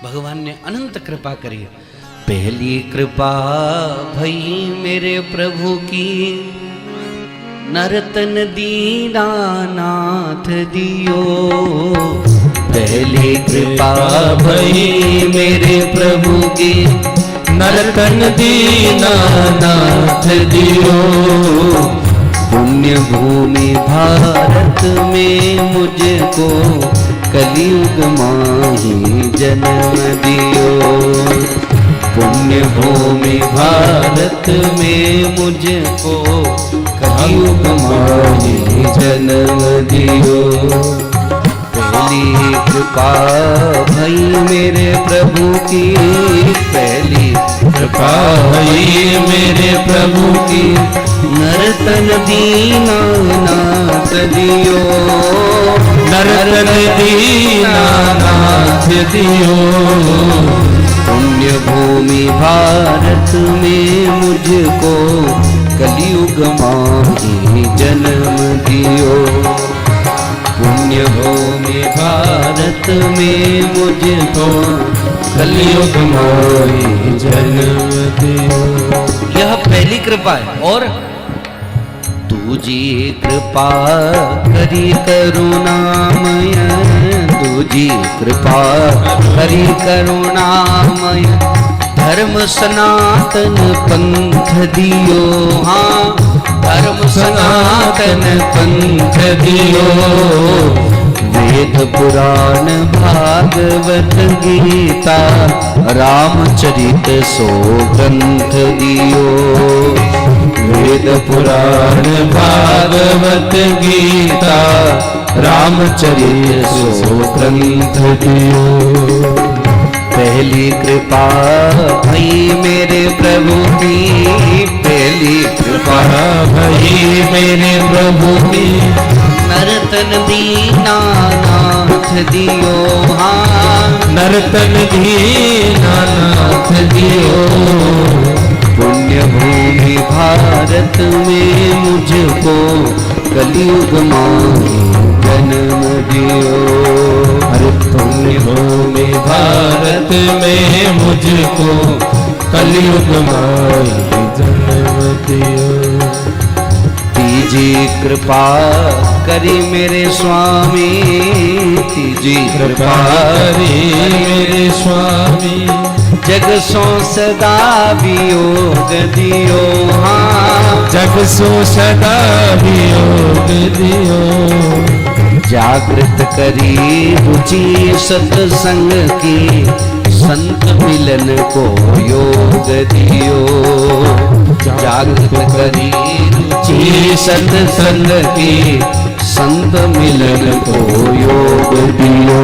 भगवान ने अनंत कृपा करी। पहली कृपा भई मेरे प्रभु की, नरतन दीनानाथ दियो। पहली कृपा भई मेरे प्रभु की, नरतन दीनानाथ दियो। पुण्य भूमि भारत में मुझको कलियुग माही जन्म दियो। पुण्य भूमि भारत में मुझको कलियुग माही जन्म दियो। पहली कृपा भई मेरे प्रभु की, पहली कृपा भई मेरे प्रभु की, नरतन दीनानाथ दियो। नरतन दीनानाथ दियो। पुण्य भूमि भारत में मुझको कलियुग माही जन्म दियो। पुण्य भूमि भारत में मुझको कलियुग माही जन्म दियो। यह पहली कृपा है। और तुझी कृपा करी करुणामय, तुझी कृपा करी करुणामय, धर्म सनातन पंथ दियो। हाँ, धर्म सनातन पंथ दियो। वेद पुराण भागवत गीता, रामचरित सो ग्रंथ दियो। वेद पुराण भागवत गीता, रामचरित सो ग्रंथ दियो। पहली कृपा भई मेरे प्रभु की, पहली कृपा भई मेरे प्रभु की, नरतन दीनानाथ दियो। हाँ, नरतन दीनानाथ दियो। पुण्य भूमि भारत में मुझको कलियुग माही जन्म दियो। अरे पुण्य भूमि भारत में मुझको कलियुग माही जन्म दियो। तीजी कृपा करी मेरे स्वामी, तीजी कृपा करी मेरे स्वामी, जग सो सदा वियोग दियो। हाँ, जग सो सदा वियोग दियो। जागृत करी रुचि सत्संग की, संत मिलन को योग दियो। जागृत करी रुचि सत्संग की, संत मिलन को योग दियो।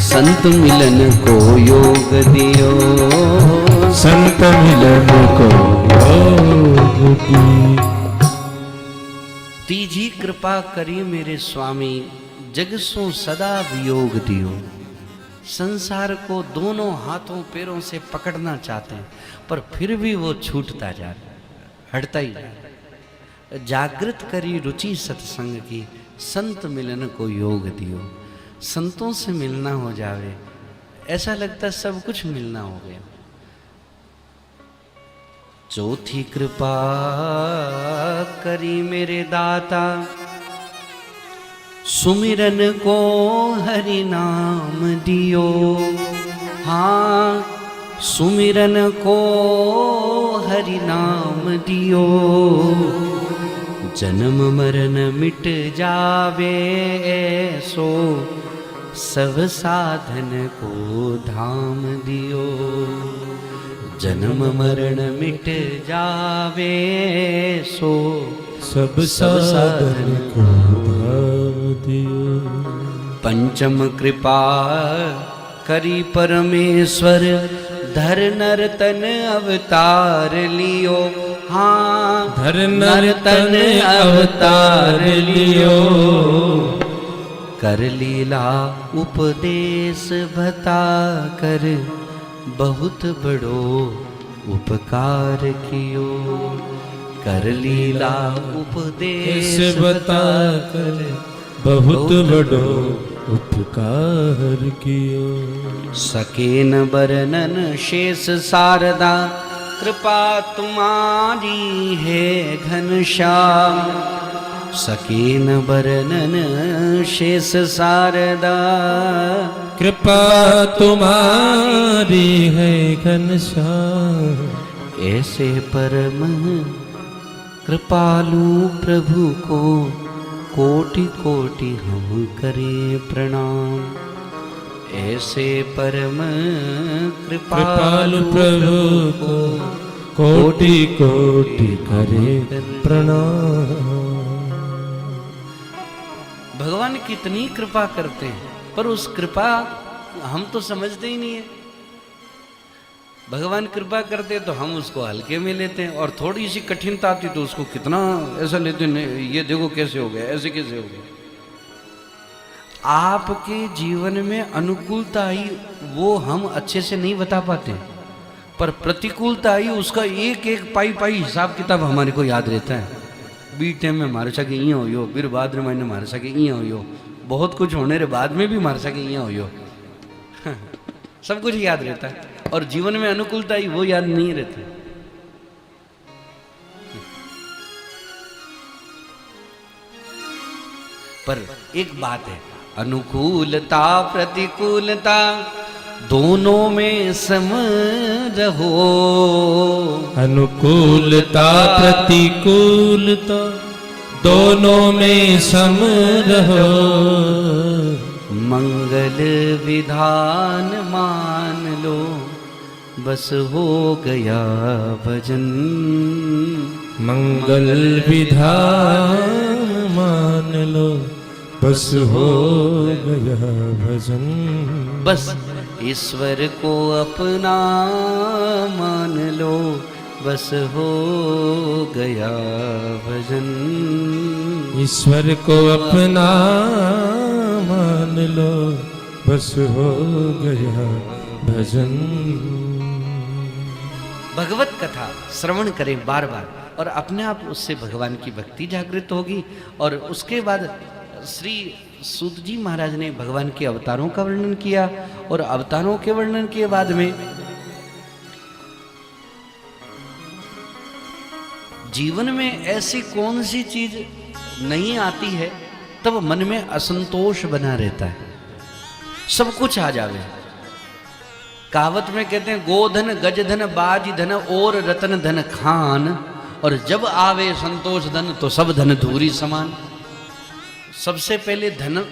संत मिलन को योग दियो। संत मिलन को योग दियो। तीजी कृपा करी मेरे स्वामी, जग सो सदा वियोग दियो। संसार को दोनों हाथों पैरों से पकड़ना चाहते हैं, पर फिर भी वो छूटता जा रहा, हटता ही जा। जागृत करी रुचि सत्संग की, संत मिलन को योग दियो। संतों से मिलना हो जावे, ऐसा लगता सब कुछ मिलना हो गया। चौथी कृपा करी मेरे दाता, सुमिरन को हरि नाम दियो। हाँ, सुमिरन को हरि नाम दियो। जन्म मरण मिट जावे ऐसो, सब साधन को धाम दियो। जन्म मरण मिट जावे सो, सब साधन को धाम दियो। पंचम कृपा करी परमेश्वर, धर नर तन अवतार लियो। हाँ, धर नर तन अवतार लियो। कर लीला उपदेश बता कर, बहुत बड़ो उपकार कियो। कर लीला उपदेश बता कर, बहुत बड़ो उपकार कियो। सके न बरनन शेष शारदा, कृपा तुम्हारी है घनश्याम। सके न बरनन शेष शारदा, कृपा तुम्हारी है घनश्याम। ऐसे परम कृपालु प्रभु को कोटि कोटि हम करें प्रणाम। ऐसे परम कृपालु प्रभु को कोटि कोटि करे प्रणाम। भगवान कितनी कृपा करते हैं, पर उस कृपा हम तो समझते ही नहीं है। भगवान कृपा करते तो हम उसको हल्के में लेते हैं, और थोड़ी सी कठिनता आती तो उसको कितना ऐसा लेते हैं, ये देखो कैसे हो गया, ऐसे कैसे हो गया। आपके जीवन में अनुकूलता आई वो हम अच्छे से नहीं बता पाते, पर प्रतिकूलता आई उसका एक एक पाई पाई हिसाब किताब हमारे को याद रहता है। बी टाइम में मारे सके इं हो, फिर बाद में मैंने मारे सके इं हो, बहुत कुछ होने के बाद में भी मार सके इं हो सब कुछ याद रहता है, और जीवन में अनुकूलता ही वो याद नहीं रहती। पर एक बात है, अनुकूलता प्रतिकूलता दोनों में सम रहो। अनुकूलता प्रतिकूलता दोनों में सम रहो। मंगल विधान मान लो, बस हो गया भजन। मंगल विधान मान लो, बस हो गया भजन। बस ईश्वर को अपना मान लो, बस हो गया भजन। ईश्वर को अपना मान लो, बस हो गया भजन। भगवत कथा श्रवण करें बार बार, और अपने आप उससे भगवान की भक्ति जागृत होगी। और उसके बाद श्री सूत जी महाराज ने भगवान के अवतारों का वर्णन किया, और अवतारों के वर्णन के बाद में जीवन में ऐसी कौन सी चीज नहीं आती है तब मन में असंतोष बना रहता है। सब कुछ आ जावे, कहावत में कहते हैं गोधन गजधन बाज धन और रतन धन खान, और जब आवे संतोष धन तो सब धन धूरी समान। सबसे पहले धन,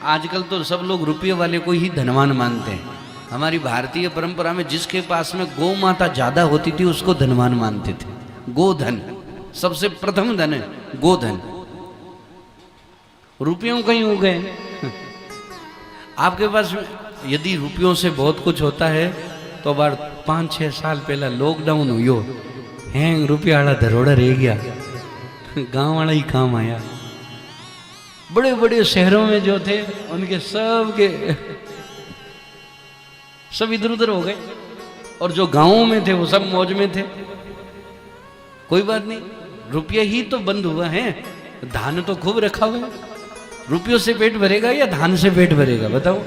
आजकल तो सब लोग रुपये वाले को ही धनवान मानते हैं। हमारी भारतीय परंपरा में जिसके पास में गौ माता ज्यादा होती थी उसको धनवान मानते थे। गोधन सबसे प्रथम धन है, गोधन। रुपयों कहीं हो गए। आपके पास यदि रुपयों से बहुत कुछ होता है तो बार 5-6 साल पहला लॉकडाउन हुई, हैंग रुपया वाला धरोड़ा रह गया, गांव वाला ही काम आया। बड़े बड़े शहरों में जो थे उनके सब इधर उधर हो गए, और जो गांवों में थे वो सब मौज में थे। कोई बात नहीं, रुपया ही तो बंद हुआ है, धान तो खूब रखा हुआ है। रुपयों से पेट भरेगा या धान से पेट भरेगा बताओ।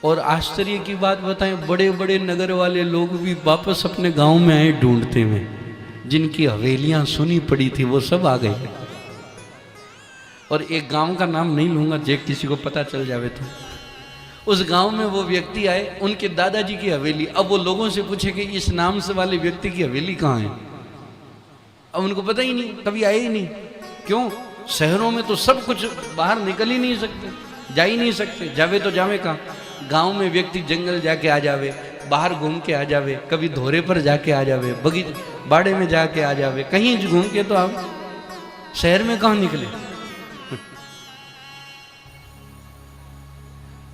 और आश्चर्य की बात बताएं, बड़े बड़े नगर वाले लोग भी वापस अपने गांव में आए ढूंढते में। जिनकी हवेलियां सुनी पड़ी थी वो सब आ गए। और एक गांव का नाम नहीं लूंगा, जे किसी को पता चल जावे तो। उस गांव में वो व्यक्ति आए, उनके दादाजी की हवेली। अब वो लोगों से पूछे कि इस नाम से वाले व्यक्ति की हवेली कहाँ है। अब उनको पता ही नहीं, कभी आए ही नहीं। क्यों? शहरों में तो सब कुछ, बाहर निकल ही नहीं सकते, जा ही नहीं सकते। जावे तो जावे कहाँ? गांव में व्यक्ति जंगल जाके आ जावे, बाहर घूम के आ जावे, कभी धोरे पर जाके आ जावे, बाड़े में जाके आ जावे, कहीं घूम के तो आप शहर में कहाँ निकले।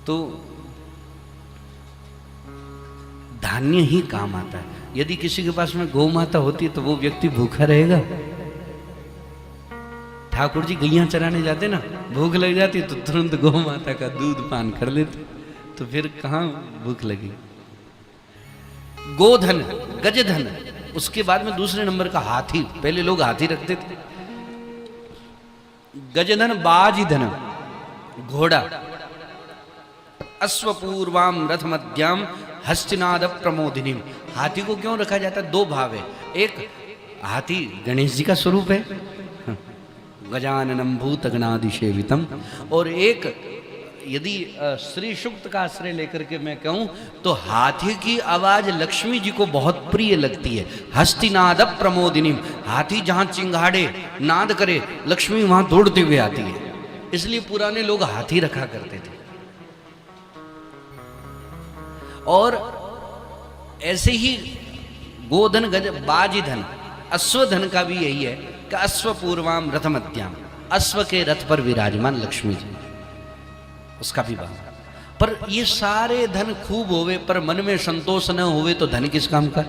तो धान्य ही काम आता है। यदि किसी के पास में गौ माता होती तो वो व्यक्ति भूखा रहेगा। ठाकुर जी गैया चराने जाते ना, भूख लग जाती तो तुरंत गौ माता का दूध पान कर लेते, तो फिर कहाँ भूख लगी। गोधन गजधन, उसके बाद में दूसरे नंबर का हाथी। पहले लोग हाथी रखते थे, गजधन बाजिधन घोड़ा, अश्वपूर्वाम रथ मध्याम हस्तिनाद प्रमोदिनीम। हाथी को क्यों रखा जाता है? दो भाव है। एक, हाथी गणेश जी का स्वरूप है, गजाननम भूत गणादि सेवितम। और एक, यदि श्री सूक्त का आश्रय लेकर के मैं कहूं तो हाथी की आवाज लक्ष्मी जी को बहुत प्रिय लगती है। हस्तिनाद प्रमोदिनीम, हाथी जहां चिंगाड़े नाद करे लक्ष्मी वहां दौड़ते हुए आती है। इसलिए पुराने लोग हाथी रखा करते थे। और ऐसे ही गोधन गज बाजिधन अश्वधन का भी यही है कि अश्वपूर्वाम रथ मध्याम, अश्व के रथ पर विराजमान लक्ष्मी जी, उसका भी बात। पर ये सारे धन खूब होवे पर मन में संतोष न होवे तो धन किस काम का?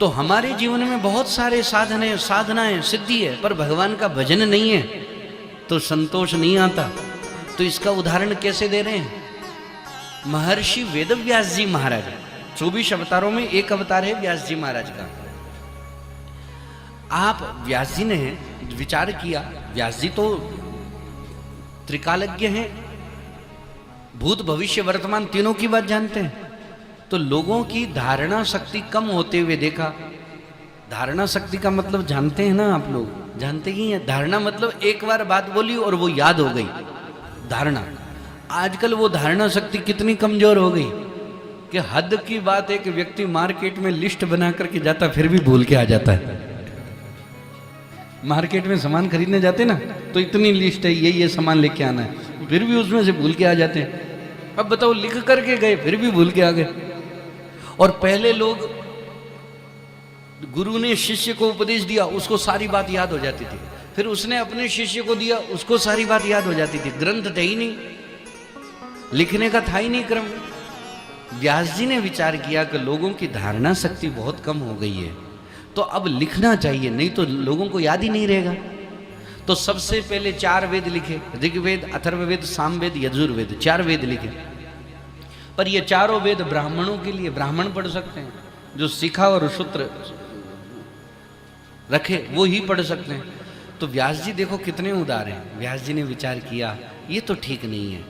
तो हमारे जीवन में बहुत सारे साधन है, साधनाएं, सिद्धि है, पर भगवान का भजन नहीं है तो संतोष नहीं आता। तो इसका उदाहरण कैसे दे रहे हैं? महर्षि वेदव्यास जी महाराज, 24 अवतारों में एक अवतार है व्यास जी महाराज का। आप व्यास जी ने विचार किया, व्यास जी तो त्रिकालज्ञ हैं, भूत भविष्य वर्तमान तीनों की बात जानते हैं। तो लोगों की धारणा शक्ति कम होते हुए देखा। धारणा शक्ति का मतलब जानते हैं ना आप लोग? जानते ही हैं। धारणा मतलब एक बार बात बोली और वो याद हो गई, धारणा। आजकल वो धारणा शक्ति कितनी कमजोर हो गई कि हद की बात एक व्यक्ति मार्केट में लिस्ट बना करके जाता फिर भी भूल के आ जाता है। मार्केट में सामान खरीदने जाते ना तो इतनी लिस्ट है, ये सामान लेके आना है, फिर भी उसमें से भूल के आ जाते हैं। अब बताओ, लिख करके गए फिर भी भूल के आ गए। और पहले लोग, गुरु ने शिष्य को उपदेश दिया, उसको सारी बात याद हो जाती थी, फिर उसने अपने शिष्य को दिया, उसको सारी बात याद हो जाती थी। ग्रंथ थे ही नहीं, लिखने का था ही नहीं क्रम। व्यास जी ने विचार किया कि लोगों की धारणा शक्ति बहुत कम हो गई है, तो अब लिखना चाहिए, नहीं तो लोगों को याद ही नहीं रहेगा। तो सबसे पहले 4 वेद लिखे, ऋग्वेद, अथर्ववेद, सामवेद, यजुर्वेद, 4 वेद लिखे। पर ये चारों वेद ब्राह्मणों के लिए, ब्राह्मण पढ़ सकते हैं, जो शिखा और सूत्र रखे वो ही पढ़ सकते हैं। तो व्यास जी देखो कितने उदार हैं। व्यास जी ने विचार किया ये तो ठीक नहीं है,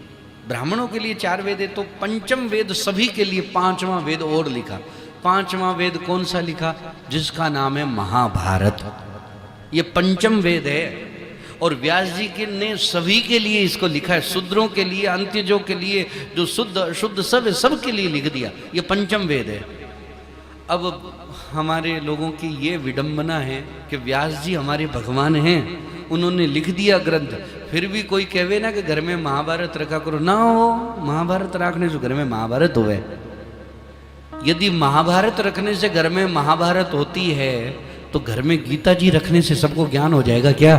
ब्राह्मणों के लिए 4 वेद है तो पंचम वेद सभी के लिए 5वां वेद और लिखा। 5वां वेद कौन सा लिखा? जिसका नाम है महाभारत। ये पंचम वेद है और व्यास जी के ने सभी के लिए इसको लिखा है, शूद्रों के लिए, अंत्यजों के लिए, जो शुद्ध अशुद्ध सब है, सब के लिए लिख दिया। ये पंचम वेद है। अब हमारे लोगों की ये विडंबना है कि व्यास जी हमारे भगवान हैं, उन्होंने लिख दिया ग्रंथ, फिर भी कोई कहे ना कि घर में महाभारत रखा करो। ना हो, महाभारत रखने से घर में महाभारत होवे। यदि महाभारत रखने से घर में महाभारत होती है तो घर में गीता जी रखने से सबको ज्ञान हो जाएगा क्या?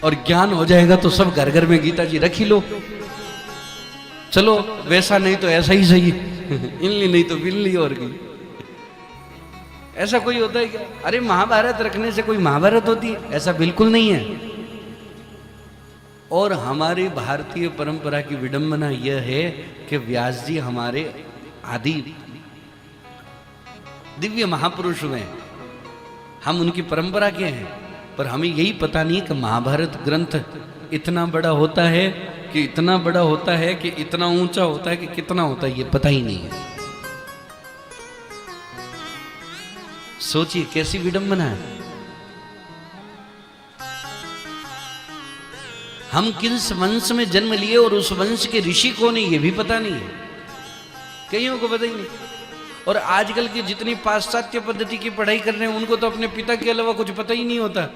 और ज्ञान हो जाएगा तो सब घर घर में गीता जी रख ही लो। चलो वैसा नहीं तो ऐसा ही सही, इनली नहीं तो बिल्ली और की। ऐसा कोई होता है क्या? अरे महाभारत रखने से कोई महाभारत होती है? ऐसा बिल्कुल नहीं है। और हमारी भारतीय परंपरा की विडंबना यह है कि व्यास जी हमारे आदि दिव्य महापुरुष हुए, हम उनकी परंपरा के हैं, पर हमें यही पता नहीं कि महाभारत ग्रंथ इतना बड़ा होता है कि इतना बड़ा होता है कि इतना ऊंचा होता है कि कितना होता है, ये पता ही नहीं है। सोचिए कैसी विडंबना है। हम किस वंश में जन्म लिए और उस वंश के ऋषि कौन है ये भी पता नहीं है, कईयों को पता ही नहीं। और आजकल की जितनी पाश्चात्य पद्धति की पढ़ाई कर रहे हैं उनको तो अपने पिता के अलावा कुछ पता ही नहीं होता।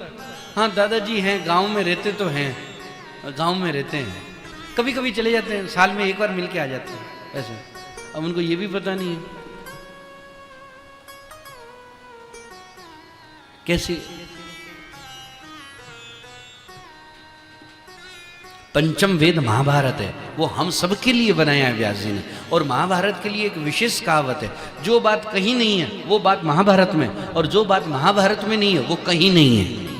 हाँ दादाजी हैं, गांव में रहते तो हैं, गांव में रहते हैं, कभी कभी चले जाते हैं, साल में एक बार मिल के आ जाते हैं ऐसे। अब उनको ये भी पता नहीं है कैसे। पंचम वेद महाभारत है, वो हम सबके लिए बनाया है व्यास जी ने। और महाभारत के लिए एक विशेष कहावत है, जो बात कहीं नहीं है वो बात महाभारत में, और जो बात महाभारत में नहीं है वो कहीं नहीं है।